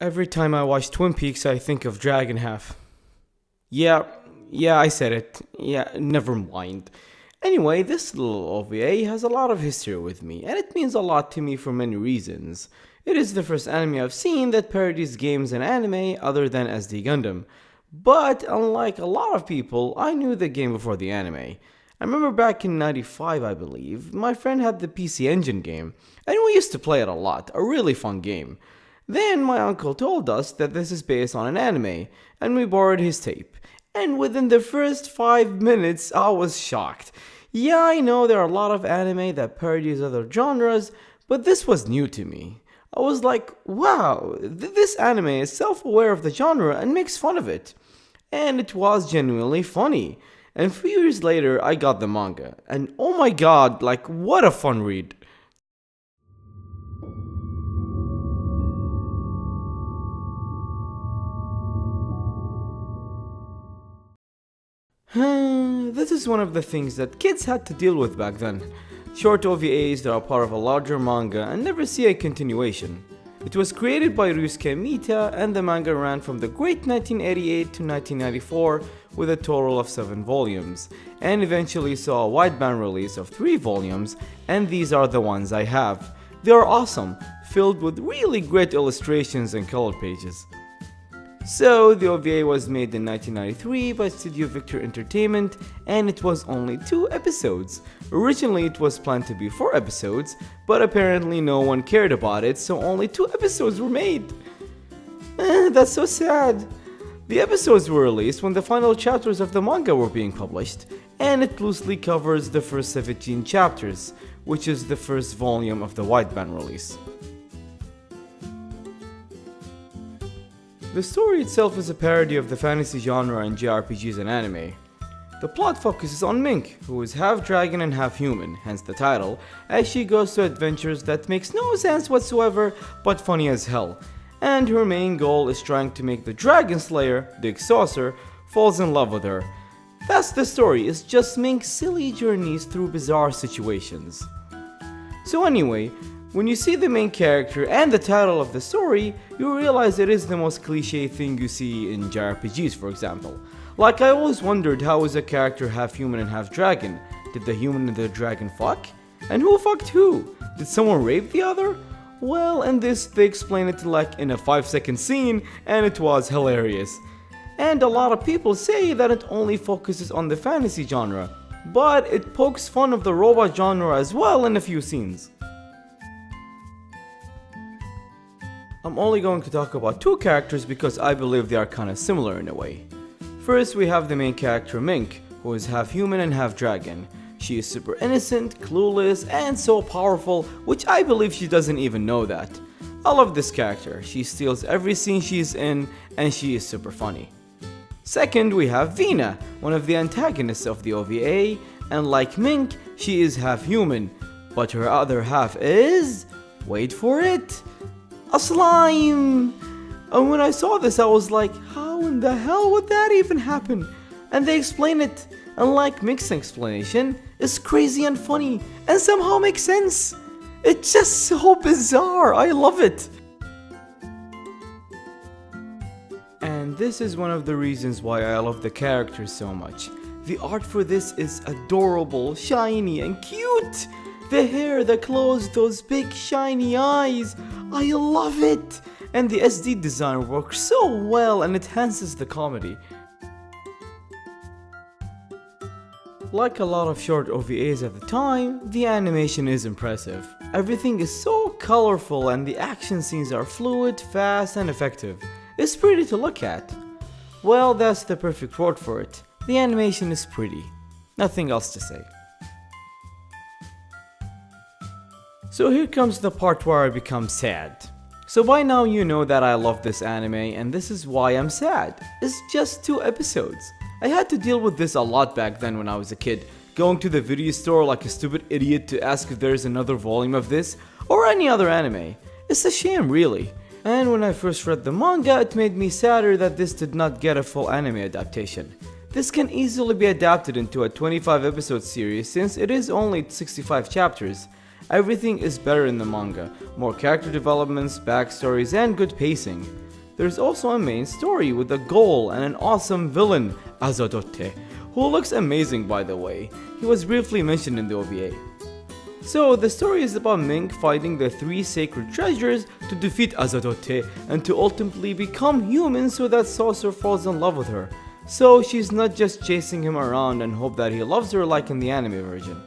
Every time I watch Twin Peaks, I think of Dragon Half. Yeah, yeah, I said it. Yeah, never mind. Anyway, this little OVA has a lot of history with me, and it means a lot to me for many reasons. It is the first anime I've seen that parodies games and anime other than SD Gundam. But unlike a lot of people, I knew the game before the anime. I remember back in 95, I believe, my friend had the PC Engine game, and we used to play it a lot, a really fun game. Then my uncle told us that this is based on an anime, and we borrowed his tape. And within the first 5 minutes, I was shocked. Yeah, I know there are a lot of anime that parodies other genres, but this was new to me. I was like, wow, this anime is self-aware of the genre and makes fun of it. And it was genuinely funny. And a few years later, I got the manga, and oh my god, like what a fun read. This is one of the things that kids had to deal with back then. Short OVAs that are part of a larger manga and never see a continuation. It was created by Ryusuke Mita and the manga ran from the great 1988 to 1994 with a total of 7 volumes, and eventually saw a wideband release of 3 volumes, and these are the ones I have. They are awesome, filled with really great illustrations and color pages. So, the OVA was made in 1993 by Studio Victor Entertainment, and it was only 2 episodes. Originally it was planned to be 4 episodes, but apparently no one cared about it, so only 2 episodes were made. That's so sad. The episodes were released when the final chapters of the manga were being published, and it loosely covers the first 17 chapters, which is the first volume of the wideband release. The story itself is a parody of the fantasy genre in JRPGs and anime. The plot focuses on Mink, who is half dragon and half human, hence the title, as she goes to adventures that makes no sense whatsoever but funny as hell. And her main goal is trying to make the Dragon Slayer, Big Saucer, falls in love with her. That's the story, it's just Mink's silly journeys through bizarre situations. So anyway, when you see the main character and the title of the story, you realize it is the most cliche thing you see in JRPGs, for example. Like, I always wondered, how is a character half human and half dragon? Did the human and the dragon fuck? And who fucked who? Did someone rape the other? Well, in this they explain it like in a 5-second scene, and it was hilarious. And a lot of people say that it only focuses on the fantasy genre, but it pokes fun of the robot genre as well in a few scenes. I'm only going to talk about 2 characters because I believe they are kinda similar in a way. First, we have the main character Mink, who is half human and half dragon. She is super innocent, clueless, and so powerful, which I believe she doesn't even know that. I love this character, she steals every scene she's in, and she is super funny. Second, we have Vina, one of the antagonists of the OVA, and like Mink, she is half human, but her other half is... wait for it... a slime! And when I saw this I was like, how in the hell would that even happen? And they explain it, and like Mink's explanation, it's crazy and funny, and somehow makes sense. It's just so bizarre, I love it. And this is one of the reasons why I love the characters so much. The art for this is adorable, shiny, and cute. The hair, the clothes, those big shiny eyes. I love it! And the SD design works so well and enhances the comedy. Like a lot of short OVAs at the time, the animation is impressive. Everything is so colorful and the action scenes are fluid, fast, and effective. It's pretty to look at. Well, that's the perfect word for it. The animation is pretty. Nothing else to say. So here comes the part where I become sad. So by now you know that I love this anime and this is why I'm sad. It's just 2 episodes. I had to deal with this a lot back then when I was a kid, going to the video store like a stupid idiot to ask if there's another volume of this or any other anime. It's a shame really. And when I first read the manga, it made me sadder that this did not get a full anime adaptation. This can easily be adapted into a 25 episode series since it is only 65 chapters. Everything is better in the manga, more character developments, backstories, and good pacing. There's also a main story with a goal and an awesome villain, Azadote, who looks amazing by the way. He was briefly mentioned in the OVA. So the story is about Mink fighting the 3 sacred treasures to defeat Azadote and to ultimately become human so that Saucer falls in love with her. So she's not just chasing him around and hope that he loves her like in the anime version.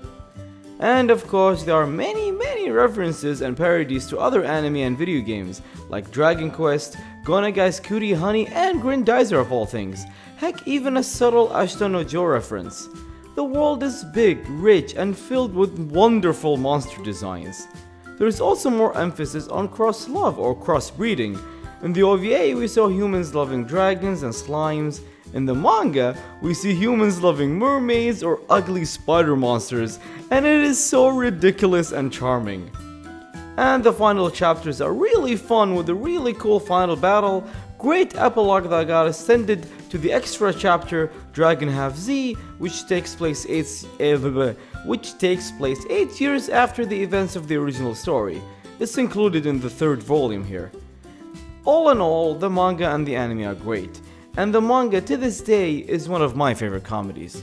And of course there are many references and parodies to other anime and video games like Dragon Quest, Gonagai's Cutie Honey and Grandizer of all things. Heck, even a subtle Ashita no Joe reference. The world is big, rich, and filled with wonderful monster designs. There is also more emphasis on cross-love or cross-breeding. In the OVA, we saw humans loving dragons and slimes. In the manga, we see humans loving mermaids or ugly spider monsters, and it is so ridiculous and charming. And the final chapters are really fun with a really cool final battle, great epilogue that got extended to the extra chapter Dragon Half Z, which takes place 8 years after the events of the original story. It's included in the 3rd volume here. All in all, the manga and the anime are great, and the manga to this day is one of my favorite comedies.